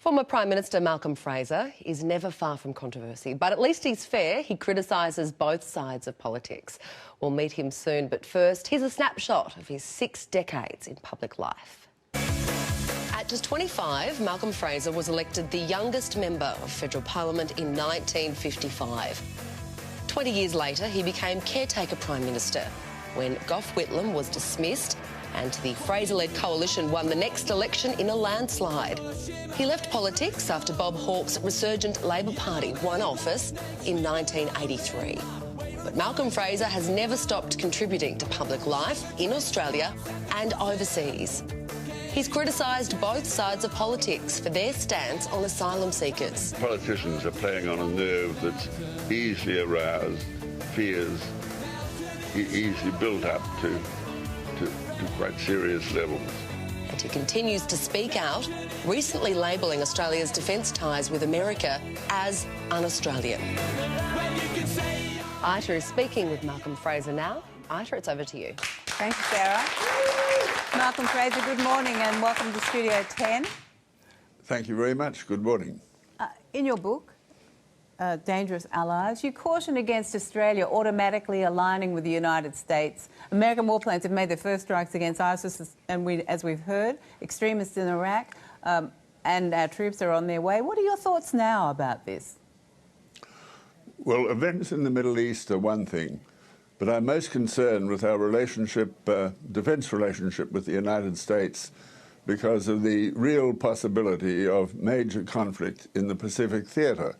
Former Prime Minister Malcolm Fraser is never far from controversy, but at least he's fair. He criticises both sides of politics. We'll meet him soon, but first, here's a snapshot of his 6 decades in public life. At just 25, Malcolm Fraser was elected the youngest member of federal parliament in 1955. 20 years later, he became caretaker Prime Minister when Gough Whitlam was dismissed and the Fraser-led coalition won the next election in a landslide. He left politics after Bob Hawke's resurgent Labor Party won office in 1983. But Malcolm Fraser has never stopped contributing to public life in Australia and overseas. He's criticised both sides of politics for their stance on asylum seekers. Politicians are playing on a nerve that's easily aroused, fears easily built up to quite serious levels. And he continues to speak out, recently labelling Australia's defence ties with America as un-Australian. Ita is speaking with Malcolm Fraser now. Ita, it's over to you. Thank you, Sarah. Malcolm Fraser, good morning and welcome to Studio 10. Thank you very much. Good morning. In your book, Dangerous Allies, you caution against Australia automatically aligning with the United States. American warplanes have made their first strikes against ISIS, and as we've heard, extremists in Iraq, and our troops are on their way. What are your thoughts now about this? Well, events in the Middle East are one thing, but I'm most concerned with our relationship, defence relationship with the United States, because of the real possibility of major conflict in the Pacific theatre.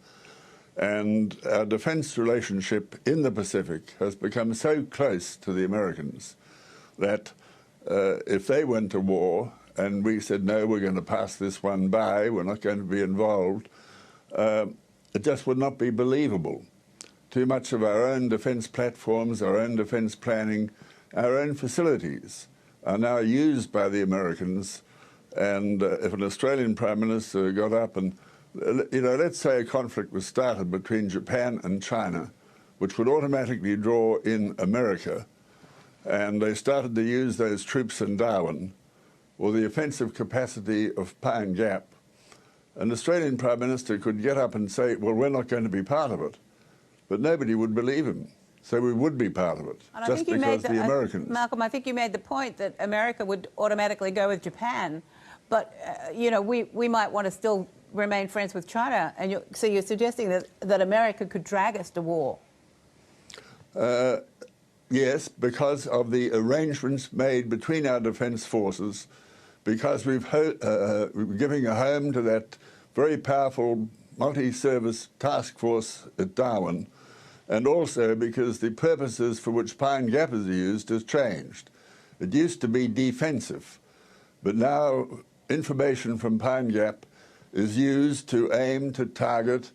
And our defence relationship in the Pacific has become so close to the Americans that if they went to war and we said, no, we're going to pass this one by, we're not going to be involved, it just would not be believable. Too much of our own defence platforms, our own defence planning, our own facilities are now used by the Americans. And if an Australian Prime Minister got up and let's say a conflict was started between Japan and China, which would automatically draw in America, and they started to use those troops in Darwin, or the offensive capacity of Pine Gap, an Australian Prime Minister could get up and say, well, we're not going to be part of it. But nobody would believe him. So we would be part of it, and just because the Americans... Malcolm, I think you made the point that America would automatically go with Japan, but, we might want to still remain friends with China, and so you're suggesting that America could drag us to war? Yes, because of the arrangements made between our defence forces, because we're giving a home to that very powerful multi-service task force at Darwin, and also because the purposes for which Pine Gap is used has changed. It used to be defensive, but now information from Pine Gap is used to aim to target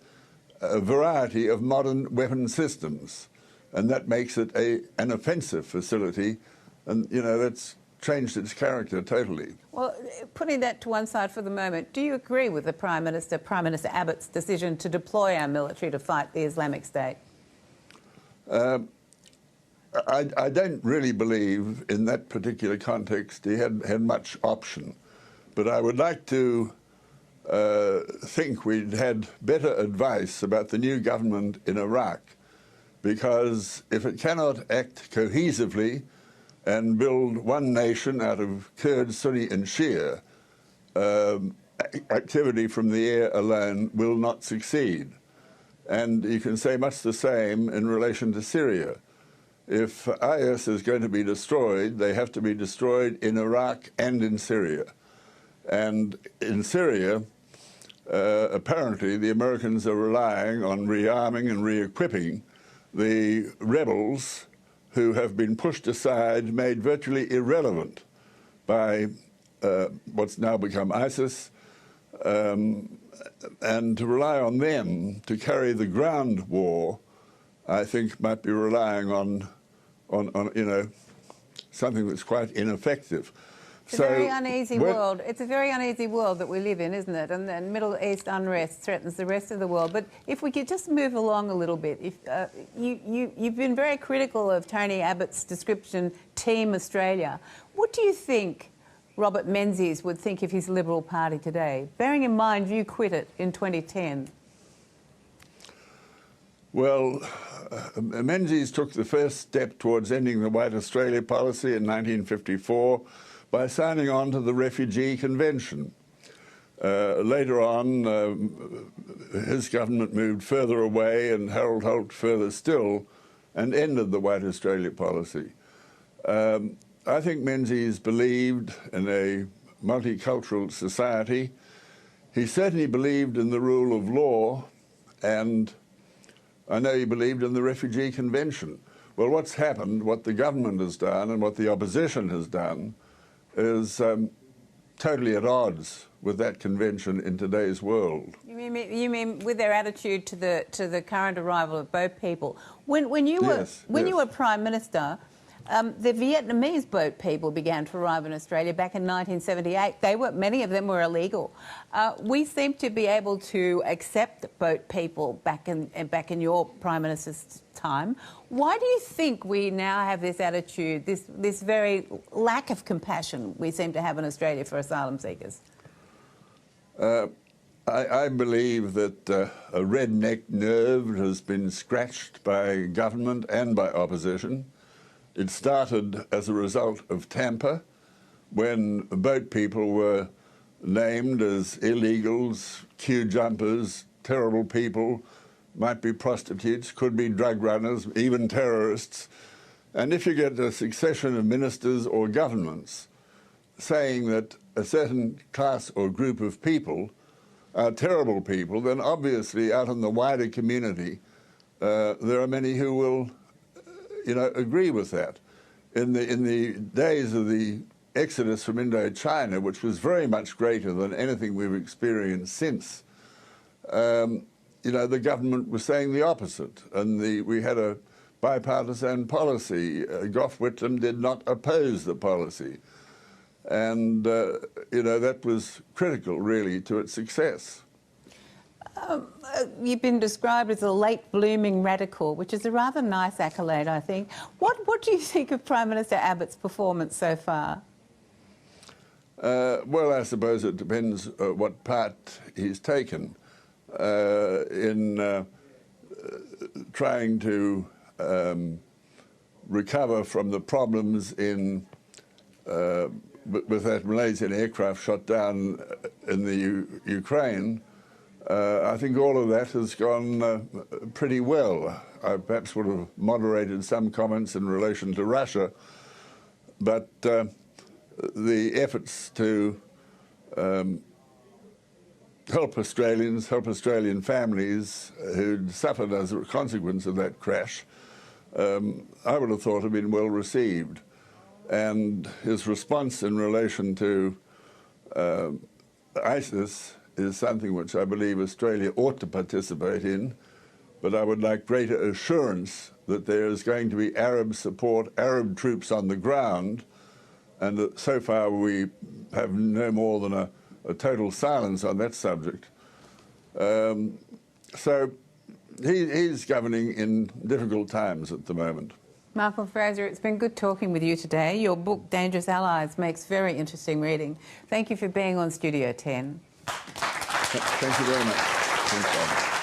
a variety of modern weapon systems, and that makes it an offensive facility, and that's changed its character totally. Well, putting that to one side for the moment, do you agree with the Prime Minister Abbott's decision to deploy our military to fight the Islamic State? I don't really believe in that particular context he had much option, but I would like to think we'd had better advice about the new government in Iraq, because if it cannot act cohesively and build one nation out of Kurd, Sunni and Shia, activity from the air alone will not succeed. And you can say much the same in relation to Syria. If IS is going to be destroyed, they have to be destroyed in Iraq and in Syria. And in Syria, apparently the Americans are relying on rearming and re-equipping the rebels who have been pushed aside, made virtually irrelevant by what's now become ISIS, and to rely on them to carry the ground war, I think might be relying on something that's quite ineffective. It's a very uneasy world. It's a very uneasy world that we live in, isn't it? And then Middle East unrest threatens the rest of the world. But if we could just move along a little bit, you've been very critical of Tony Abbott's description, Team Australia. What do you think Robert Menzies would think of his Liberal Party today, bearing in mind you quit it in 2010? Well, Menzies took the first step towards ending the White Australia policy in 1954 by signing on to the Refugee Convention. Later on, his government moved further away and Harold Holt further still and ended the White Australia policy. I think Menzies believed in a multicultural society. He certainly believed in the rule of law, and I know he believed in the Refugee Convention. Well, what's happened, what the government has done and what the opposition has done is totally at odds with that convention in today's world. You mean with their attitude to the current arrival of boat people? When you were Prime Minister, the Vietnamese boat people began to arrive in Australia back in 1978. Many of them were illegal. We seem to be able to accept boat people back in your Prime Minister's time. Why do you think we now have this attitude, this very lack of compassion we seem to have in Australia for asylum seekers? I believe that a redneck nerve has been scratched by government and by opposition. It started as a result of Tampa, when boat people were named as illegals, queue jumpers, terrible people, might be prostitutes, could be drug runners, even terrorists. And if you get a succession of ministers or governments saying that a certain class or group of people are terrible people, then obviously out in the wider community there are many who will agree with that. In the days of the exodus from Indochina, which was very much greater than anything we've experienced since, the government was saying the opposite, and we had a bipartisan policy. Gough Whitlam did not oppose the policy, and that was critical, really, to its success. You've been described as a late-blooming radical, which is a rather nice accolade, I think. What do you think of Prime Minister Abbott's performance so far? Well, I suppose it depends what part he's taken in trying to recover from the problems with that Malaysian aircraft shot down in the Ukraine. I think all of that has gone pretty well. I perhaps would have moderated some comments in relation to Russia, but the efforts to help Australians, help Australian families who'd suffered as a consequence of that crash, I would have thought have been well received. And his response in relation to ISIS is something which I believe Australia ought to participate in, but I would like greater assurance that there is going to be Arab support, Arab troops on the ground, and that so far we have no more than a total silence on that subject. So he's governing in difficult times at the moment. Malcolm Fraser, it's been good talking with you today. Your book, Dangerous Allies, makes very interesting reading. Thank you for being on Studio 10. Thank you very much. Thanks,